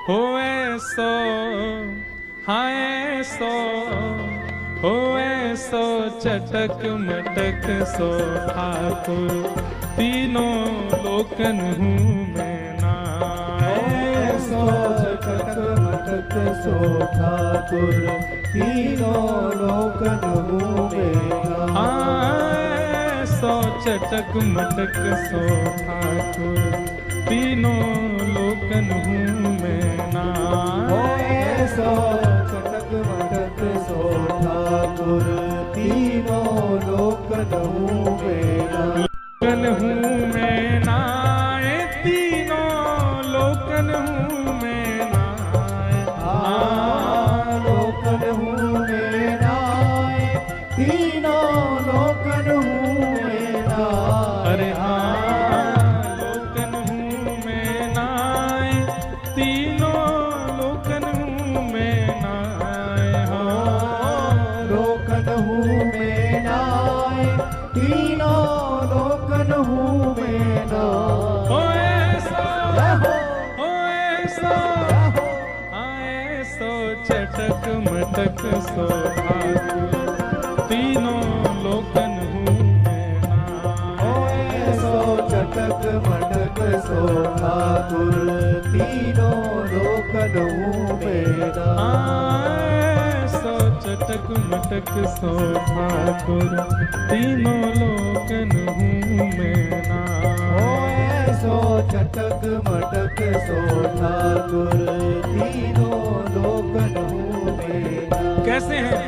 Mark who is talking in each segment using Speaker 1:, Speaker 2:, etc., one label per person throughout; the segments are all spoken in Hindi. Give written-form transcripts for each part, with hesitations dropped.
Speaker 1: होए सो हाय सो होए सो चटक मटक सो ठाकुर तीनों लोकन हूँ मैं नाय
Speaker 2: सो चटक मटक सो ठाकुर तीनों लोकन हूँ मैं
Speaker 1: नाय सो चटक मटक सो ठाकुर तीनों लोकन हूँ मैं नाय
Speaker 2: सो चटक मटक सो ठाकुर तीनों लोकन हूँ मैं
Speaker 1: लोकन हूँ मैं नाय तीनों लोकन हूँ मैं नाय
Speaker 2: लोकन हूँ मैं नाय तीनों लोकन हूँ मैं नाय
Speaker 1: अरे लोकन हूँ मैं नाय तीनों लोकन हूँ मैं नाय
Speaker 2: लोकन हूँ मैं नाय तीनों लोकन हूँ मैं नाय
Speaker 1: होए सो आए सो चटक मटक सो ठाकुर तीनों लोकन हूँ मैं नाय
Speaker 2: सो चटक मटक सो ठाकुर तीनों लोकन हूँ मैं नाय
Speaker 1: सो चटक मटक सो ठाकुर तीनों लोकन हूँ मैं नाय
Speaker 2: सो चटक मटक सो ठाकुर तीनों लोकन हूँ मैं नाय
Speaker 1: कैसे हैं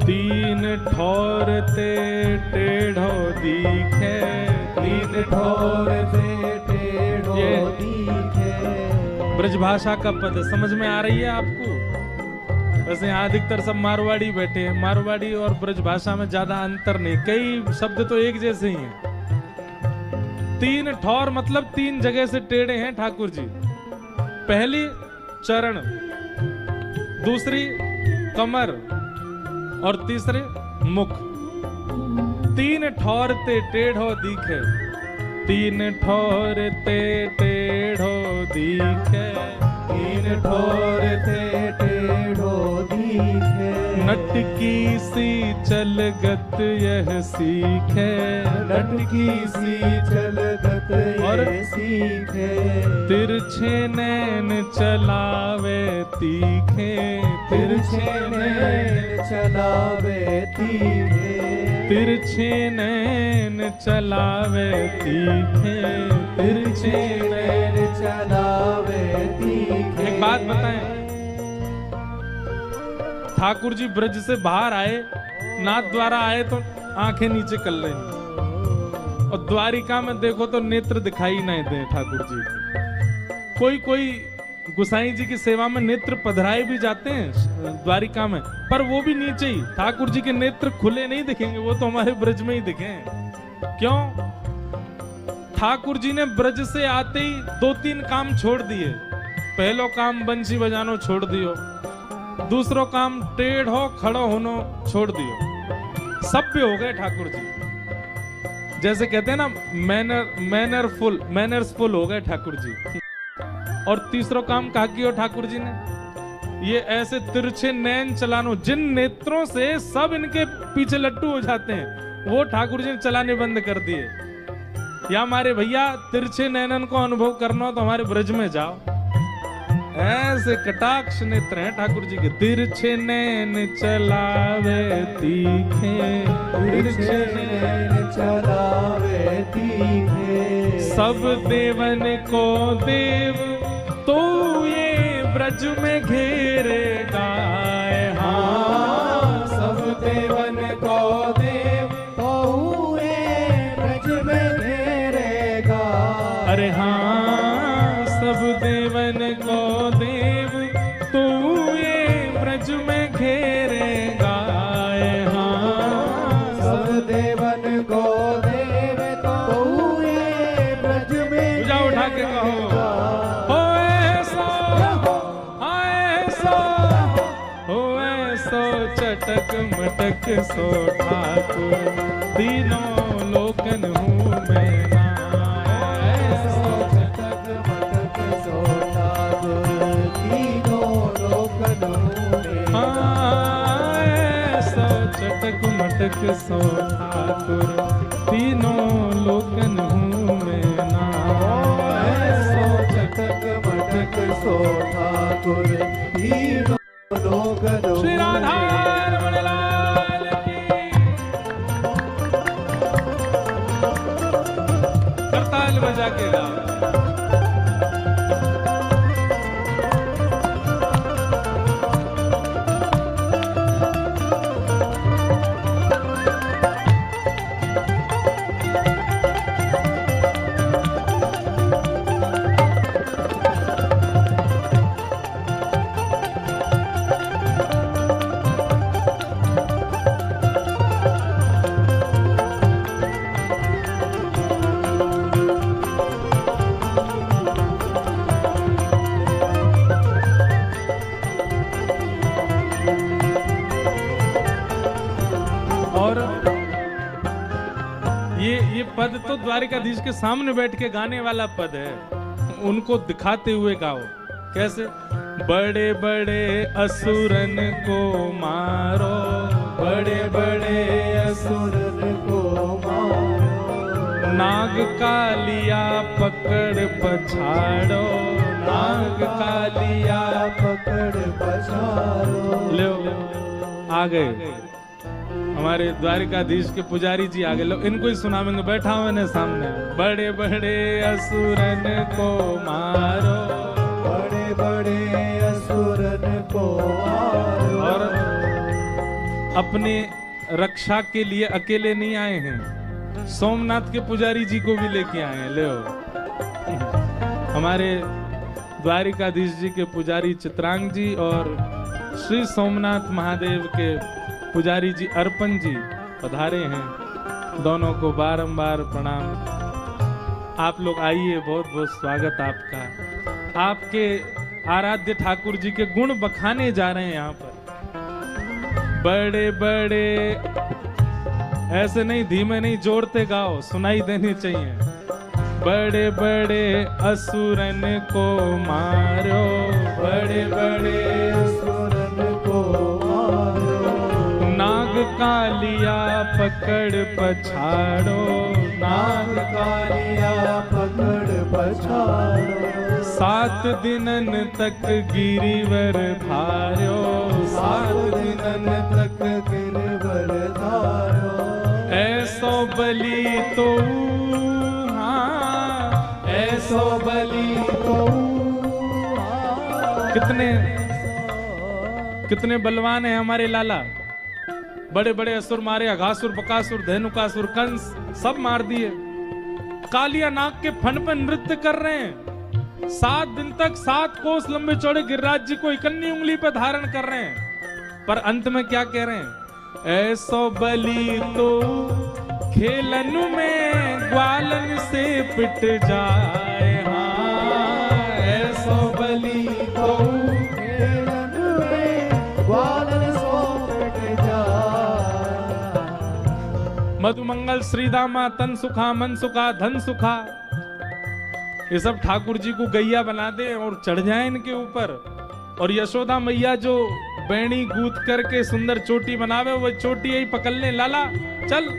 Speaker 1: तीन ठौर ते टेढ़ो दिखे
Speaker 2: तीन ठोर से टेढ़ो
Speaker 1: ये
Speaker 2: दिखे
Speaker 1: ब्रजभाषा का पद समझ में आ रही है आपको? वैसे यहाँ अधिकतर सब मारवाड़ी बैठे हैं, मारवाड़ी और ब्रजभाषा में ज्यादा अंतर नहीं, कई शब्द तो एक जैसे ही हैं। तीन ठौर मतलब तीन जगह से टेढ़े हैं ठाकुर जी। पहली चरण, दूसरी कमर और तीसरे मुख। तीन ठौर ते टेढ़ो दिखे, तीन ठौर ते टेढ़ो दिखे,
Speaker 2: तीन ठोर थे टेढ़ो दिखे
Speaker 1: नटकी सी चलगत यह सीखे,
Speaker 2: लटकी सी चलगत
Speaker 1: और
Speaker 2: ये सीखे
Speaker 1: तिरछे नैन चलावे तीखे,
Speaker 2: तिरछे नैन चलावे तीखे
Speaker 1: तिरछे नैन चलावे तीखे,
Speaker 2: तिरछे नैन चलावे तीखे।
Speaker 1: एक बात बताएं, ठाकुर जी ब्रज से बाहर आए, नाथ द्वारा आए तो आंखें नीचे कर लेंगी, और द्वारिका में देखो तो नेत्र दिखाई नहीं दे ठाकुर जी के। कोई कोई गुसाई जी की सेवा में नेत्र पधराए भी जाते हैं द्वारिका में, पर वो भी नीचे ही, ठाकुर जी के नेत्र खुले नहीं दिखेंगे, वो तो हमारे ब्रज में ही दिखे। क्यों? ठाकुर जी ने ब्रज से आते ही दो तीन काम छोड़ दिए। पहलो काम बंसी बजानो छोड़ दियो, दूसरो काम टेढ़ो खड़ो होनो छोड़ दियो, सभ्य हो गए ठाकुर जी। जैसे कहते हैं ना मैनर्सफुल हो गए ठाकुर जी। और तीसरो काम कहा किया ठाकुर जी ने, ये ऐसे तिरछे नैन चलानो, जिन नेत्रों से सब इनके पीछे लट्टू हो जाते हैं, वो ठाकुर जी ने चलाने बंद कर दिए। या हमारे भैया तिरछे नैनन को अनुभव करना हो तो हमारे ब्रज में जाओ, ऐसे कटाक्ष नेत्र हैं ठाकुर जी के। तिरछे नैन चलावे तीखे,
Speaker 2: तिरछे नैन चलावे तीखे
Speaker 1: सब देवन को देव तो ये ब्रज में घेरे गाय। हाँ
Speaker 2: सब देवन को देव तो ये ब्रज में घेरेगा।
Speaker 1: अरे हाँ सब देवन को देव तो ये ब्रज में घेरे गाय। हाँ
Speaker 2: सब देवन को देव तो ये ब्रज में
Speaker 1: पूजा उठा के कहो, चटक मटक सो ठाकुर तीनों लोकन हूँ मैं नाय।
Speaker 2: चटक मटक सो ठाकुर
Speaker 1: सो ठाकुर तीनों लोकन हूँ मैं ना।
Speaker 2: ऐसो चटक मटक सो ठाकुर तीनों लोकन हूँ
Speaker 1: श्री राधा
Speaker 2: मैं।
Speaker 1: रमण लाल की। करताल बजा के गाओ। और ये पद तो द्वारिकाधीश के सामने बैठ के गाने वाला पद है, उनको दिखाते हुए गाओ। कैसे? बड़े बड़े असुरन को मारो, बड़े बड़े
Speaker 2: असुरन को मारो,
Speaker 1: नाग कालिया पकड़ पछाड़ो, नाग कालिया
Speaker 2: पकड़ पछाड़ो।
Speaker 1: लो आ गए हमारे द्वारिकाधीश के पुजारी जी, आगे लो इनको ही सुनावेंगे। बैठा हुए ने सामने। बड़े बड़े असुरन को मारो,
Speaker 2: बड़े बड़े असुरन को मारो।
Speaker 1: और अपने रक्षा के लिए अकेले नहीं आए हैं, सोमनाथ के पुजारी जी को भी लेके आए हैं। ले हमारे द्वारिकाधीश जी के पुजारी चित्रांग जी और श्री सोमनाथ महादेव के पुजारी जी अर्पण जी पधारे हैं। दोनों को बारंबार प्रणाम। आप लोग आइए, बहुत बहुत स्वागत आपका। आपके आराध्य ठाकुर जी के गुण बखाने जा रहे हैं यहाँ पर। बड़े बड़े ऐसे नहीं, धीमे नहीं, जोड़ते गाओ, सुनाई देनी चाहिए। बड़े बड़े असुरन को मारो, बड़े बड़े
Speaker 2: असुरन को मारो,
Speaker 1: नाग कालिया पकड़ पछाड़ो,
Speaker 2: नाग कालिया पकड़ पछाड़ो।
Speaker 1: 7 दिनन तक गिरिवर धार्यो,
Speaker 2: 7 दिनन तक गिरवर धारो।
Speaker 1: ऐसो बलि तो
Speaker 2: ऐसो बलि तो
Speaker 1: कितने बलवान है हमारे लाला। बड़े बड़े असुर मारे, अघासुर, बकासुर, धेनुकासुर, कंस सब मार दिए। कालिया नाग के फन पर नृत्य कर रहे हैं। 7 दिन तक 7 कोस लंबे चौड़े गिरिराज जी को इकन्नी उंगली पर धारण कर रहे हैं। पर अंत में क्या कह रहे हैं? ऐसो बलि तो खेलन में ग्वालन से पिट जाए। हाँ, ऐसो बलि तो
Speaker 2: खेलन में ग्वालन सो पिट जाए।
Speaker 1: मधुमंगल श्रीदामा तन सुखा मन सुखा धन सुखा, ये सब ठाकुर जी को गैया बना दे और चढ़ जाए इनके ऊपर। और यशोदा मैया जो बैणी गूंथ करके सुंदर चोटी बनावे, वो चोटी यही पकड़ ले। लाला चल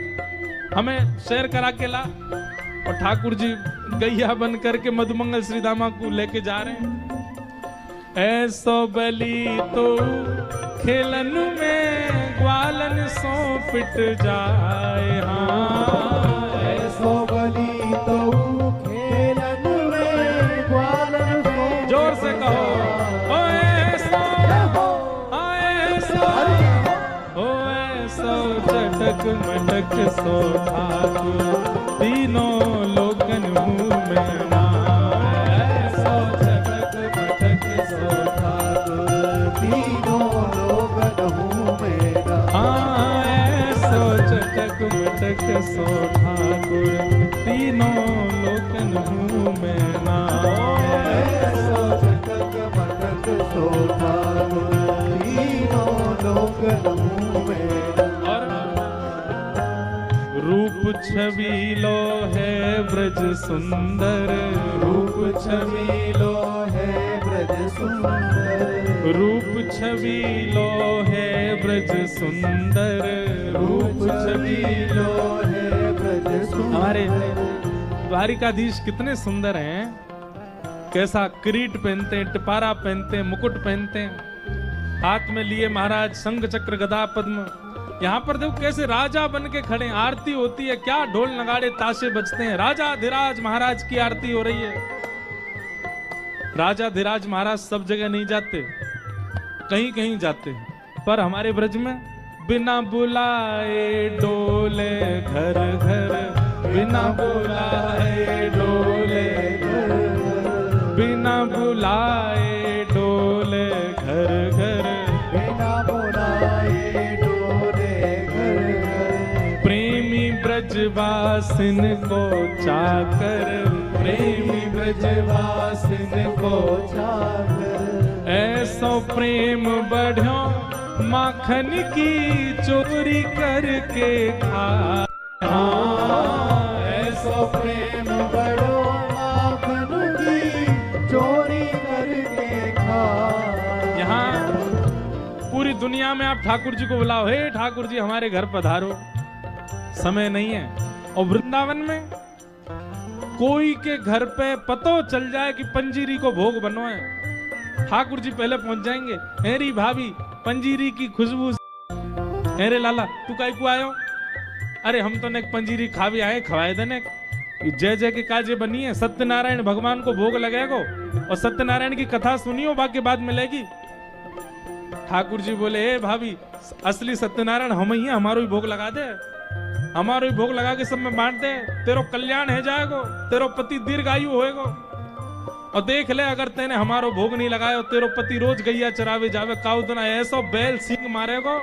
Speaker 1: हमें शेर करा के ला। और ठाकुर जी गैया बन करके मधुमंगल श्रीदामा को लेके जा रहे हैं। ऐसो बलि तो खेलन में ग्वालन सो पिट जाए। हाँ,
Speaker 2: ऐसो बलि तो खेलन में ग्वालन सो।
Speaker 1: जोर से कहो, ओ ऐसो, ओ ऐसो, ओ ऐसो चटक मटक सो ठाकुर तीनों लोकन हूँ मैं ना।
Speaker 2: ऐसो चटक मटक सो ठाकुर तीनों लोकन हूँ मैं ना।
Speaker 1: हाँ, ऐसो चटक मटक सो ठाकुर तीनों लोकन हूँ मैं ना।
Speaker 2: ऐसो चटक मटक सो ठाकुर तीनों लोकन हूँ मैं ना।
Speaker 1: रूप छबीलो है ब्रज सुंदर,
Speaker 2: रूप छबीलो है ब्रज ब्रज सुंदर,
Speaker 1: रूप छवि लो है ब्रज सुंदर,
Speaker 2: रूप छवि लो है ब्रज सुंदर।
Speaker 1: हमारे द्वारिकाधीश कितने सुंदर हैं, कैसा किरीट पहनते हैं, टिपारा पहनते हैं, मुकुट पहनते हैं, हाथ में लिए महाराज शंख चक्र गदा पद्म। यहाँ पर देखो कैसे राजा बन के खड़े हैं, आरती होती है, क्या ढोल नगाड़े ताशे बजते हैं, राजा धीराज महाराज की आरती हो रही है। राजा धीराज महाराज सब जगह नहीं जाते, कहीं कहीं जाते हैं, पर हमारे ब्रज में बिना बुलाए डोले घर घर, बिना बुलाए डोले घर घर, बिना बुलाए डोले घर घर,
Speaker 2: बिना बुलाए डोले घर घर।
Speaker 1: प्रेमी ब्रजवासिन को चाकर, प्रेमी ब्रजवासिन को
Speaker 2: चाकर,
Speaker 1: ऐसो प्रेम बढ़ो माखन की चोरी करके खा।
Speaker 2: ऐसो प्रेम बड़ो माखन की चोरी करके खा।
Speaker 1: यहाँ पूरी दुनिया में आप ठाकुर जी को बुलाओ, हे ठाकुर जी हमारे घर पधारो, समय नहीं है। और वृंदावन में कोई के घर पे पतो चल जाए कि पंजीरी को भोग बनवाए, ठाकुर जी पहले पहुंच जाएंगे। हेरी भाभी पंजीरी की खुशबू, हेरे लाला तू काई को आयो, अरे हम तो ने पंजीरी खा भी आए, खवाए देने। जय जय के काजे बनी है, सत्यनारायण भगवान को भोग लगेगो और सत्यनारायण की कथा सुनियो, बाकी बाद मिलेगी। ठाकुर जी बोले हे भाभी असली सत्यनारायण हम ही है, हमारो ही भोग लगा दे, हमारो ही भोग लगा के सब में बांट दे, तेरो कल्याण है जाएगो, तेरो पति दीर्घायु होएगो। और देख ले अगर तेने हमारो भोग नहीं लगाया, तेरो पति रोज गैया चरावे जावे, काउदना ऐसो बैल सिंह मारेगो।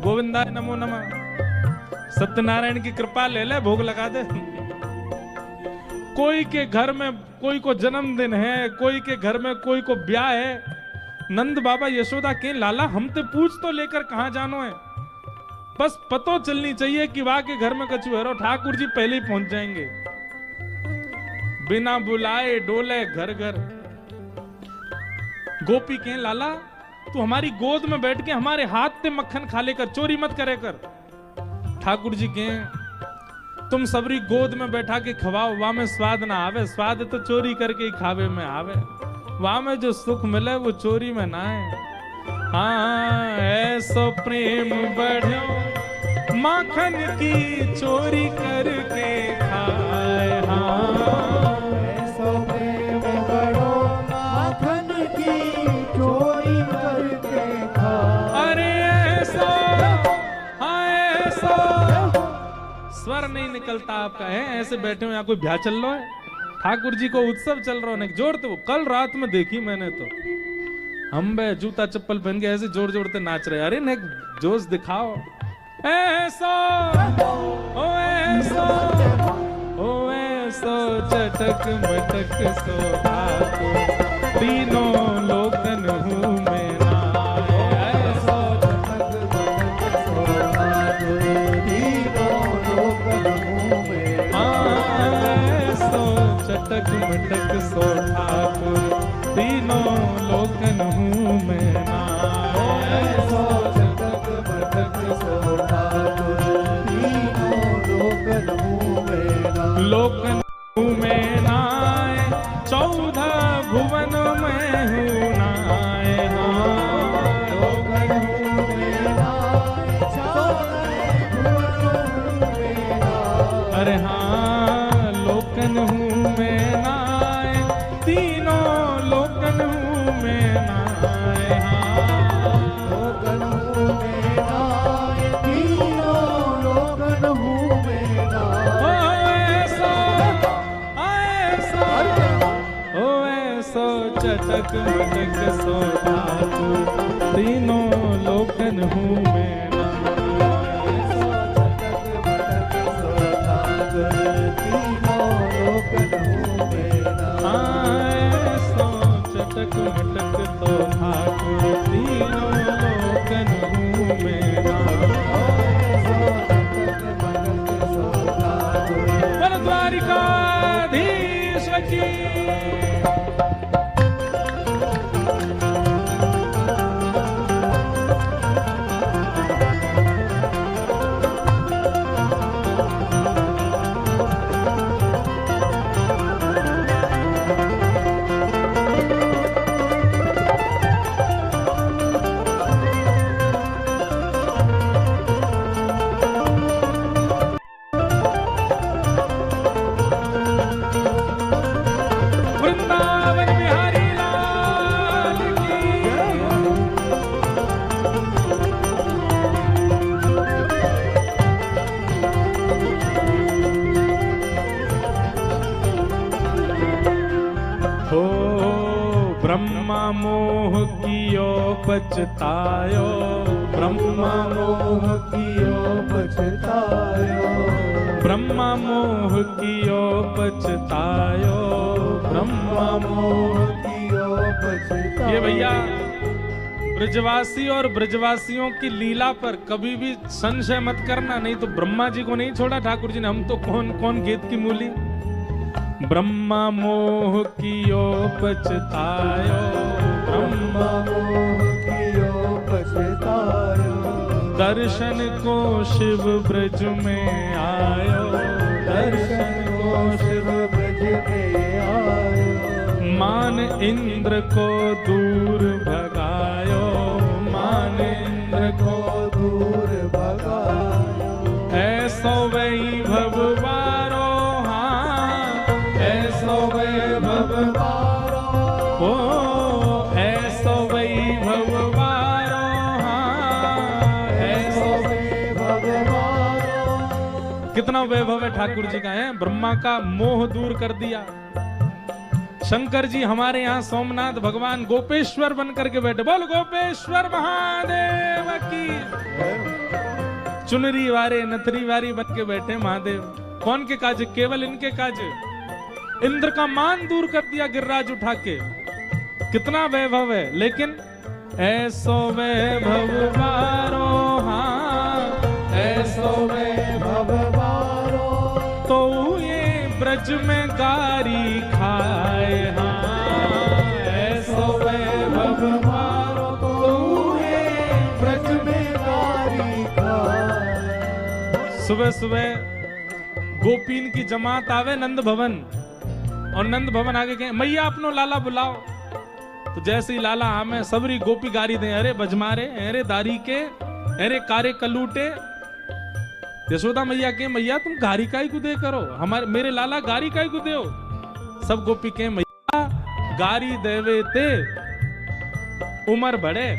Speaker 1: गोविंदाय नमो नमः, सत्यनारायण की कृपा ले ले, भोग लगा दे। कोई के घर में कोई को जन्मदिन है, कोई के घर में कोई को ब्याह है, नंद बाबा यशोदा के लाला हम ते पूछ तो लेकर कहां जानो है, बस पतो चलनी चाहिए कि वहां के घर में कछु है, ठाकुर जी पहले ही पहुंच जाएंगे। बिना बुलाए डोले घर घर। गोपी के लाला तू हमारी गोद में बैठ के हमारे हाथ से मक्खन खा लेकर, चोरी मत करे कर। ठाकुर जी के तुम सबरी गोद में बैठा के खवाओ, वहां में स्वाद ना आवे, स्वाद तो चोरी करके ही खावे में आवे, वहां में जो सुख मिले वो चोरी में ना है। हाँ ऐसो प्रेम बढ़ो माखन की चोरी करके खाए। हाँ
Speaker 2: ऐसो प्रेम बड़ो माखन की चोरी करके खा।
Speaker 1: अरे ऐसा, हाँ ऐसा स्वर नहीं निकलता आपका है, ऐसे बैठे हो यहाँ कोई ब्याह चल रहा है, ठाकुर जी को उत्सव चल रहा है, जोड़ते वो कल रात में देखी मैंने तो, हम बे जूता चप्पल पहन के ऐसे जोर जोड़ते नाच रहे। अरे ने जोश दिखाओ। ऐसा ओ ऐसा ओ ऐसा चटक मटक सो ठाकुर, तीनों लोकन हूँ मैं नाय। ऐसा
Speaker 2: चटक मटक सो ठाकुर, तीनों लोकन हूँ मैं नाय।
Speaker 1: ऐसा चटक मटक सो ठाकुर, तीनों लोकन हूँ मैं नाय।
Speaker 2: ऐसो चटक मटक सो ठाकुर, तीनों लोकन हूँ मैं नाय।
Speaker 1: लोकन हूँ मैं नाय, 14 भुवन में हूँ नाय। हाँ
Speaker 2: लोकन हूँ मैं नाय, 14 भुवन में नाय।
Speaker 1: अरे हाँ लोकन हूँ मैं नाय, तीनों लोकन हूँ मैं नाय। हाँ
Speaker 2: लोकन हूँ मैं नाय, तीनों लोकन हूँ मैं नाय।
Speaker 1: ओ ऐसा चटक मटक सो ठाकुर, तीनों लोकन हूँ मैं नाय। ऐसा चटक मटक सो ठाकुर, तीनों लोकन हूँ मैं नाय। द्वारिकाधीश की ब्रह्मा मोह कियो पछतायो,
Speaker 2: ब्रह्मा मोह कियो पछतायो,
Speaker 1: ब्रह्मा मोह कियो पछतायो,
Speaker 2: ब्रह्मा मोह कियो पछतायो।
Speaker 1: ये भैया ब्रजवासी और ब्रजवासियों की लीला पर कभी भी संशय मत करना, नहीं तो ब्रह्मा जी को नहीं छोड़ा ठाकुर जी ने, हम तो कौन कौन गेत की मूली। ब्रह्मा मोह कियो पछतायो,
Speaker 2: ब्रह्मा मोह कियो पछतायो,
Speaker 1: दर्शन को शिव ब्रज में आयो,
Speaker 2: दर्शन को शिव ब्रज में आयो,
Speaker 1: मान इंद्र को दूर भगायो, मान इंद्र को
Speaker 2: दूर भगायो।
Speaker 1: ऐसो वैभव वारो, ऐसो वैभव
Speaker 2: वारो,
Speaker 1: ओ ऐसो वैभव वारो,
Speaker 2: ऐसो वैभव वारो।
Speaker 1: कितना वैभव है ठाकुर जी का है। ब्रह्मा का मोह दूर कर दिया। शंकर जी हमारे यहाँ सोमनाथ भगवान गोपेश्वर बन करके बैठे, बोल गोपेश्वर महादेव की। चुनरी वारे नथरी वारी बन के बैठे महादेव। कौन के काज? केवल इनके काज। इंद्र का मान दूर कर दिया गिरिराज उठा के। कितना वैभव है। लेकिन ऐसो वैभव वारो, हाँ
Speaker 2: ऐसो वैभव वारो,
Speaker 1: तो ये ब्रज में गारी खाए, हाँ ऐसो वैभव वारो,
Speaker 2: तो ये ब्रज में गारी खाए।
Speaker 1: सुबह सुबह गोपीन की जमात आवे नंद भवन, और नंद भवन आगे कहे मैया अपनो लाला बुलाओ। तो जैसे ही लाला आमे सबरी गोपी गारी दे, अरे बजमारे, अरे दारी के, अरे कारे कलूटे। यशोदा मैया के मैया तुम गारी काई को दे करो, हमारे मेरे लाला गारी काई को दे। सब गोपी के मैया गारी देवे ते उम्र बढ़े,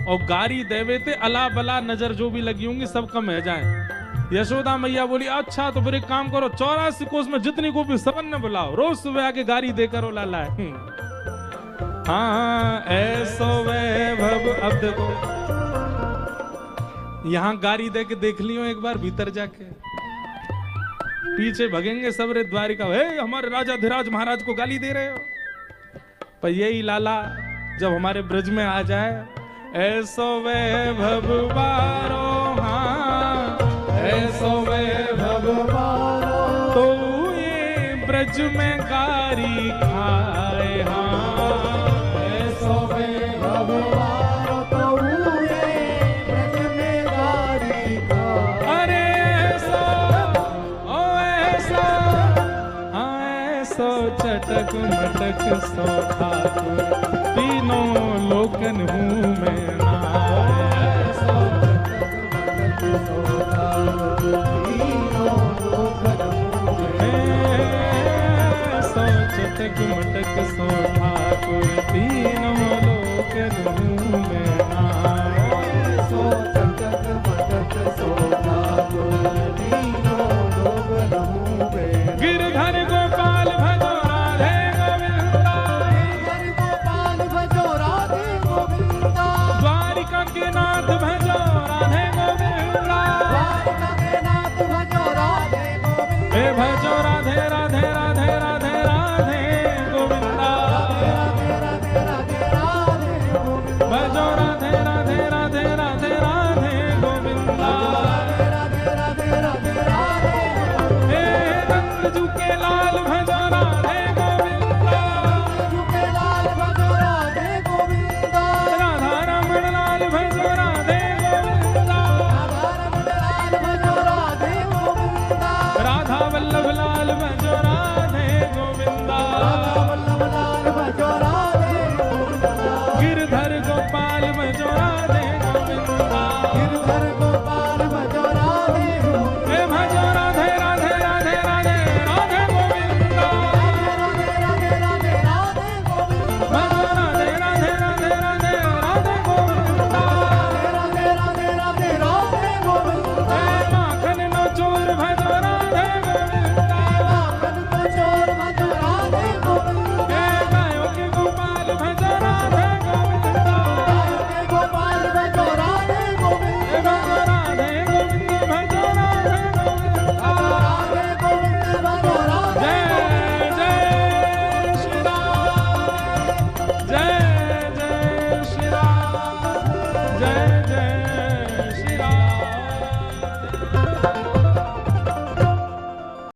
Speaker 1: और गारी देवे ते अला बला नजर जो भी लगी होंगी सब कम है जाए। यशोदा मैया बोली अच्छा तो फिर एक काम करो, 84 कोस में जितनी गोपी सबन ने बुलाओ, रोज सुबह आके गारी दे करो लाला। हाँ ऐसो वैभव। अब देखो यहाँ गारी दे के देख लियो एक बार भीतर जाके, पीछे भगेंगे सब रे द्वारिका, हे हमारे राजा धीराज महाराज को गाली दे रहे हो। पर यही लाला जब हमारे ब्रज में आ जाए, ऐसो वैभव वारो, हाँ ऐसो वैभव वारो, तो ये ब्रज में गारी खाए, हाँ
Speaker 2: ऐसो वैभव वारो, तो ये ब्रज में गारी खाए।
Speaker 1: अरे ऐसो, ओ ऐसो, हाँ ऐसो चटक मटक सो ठाकुर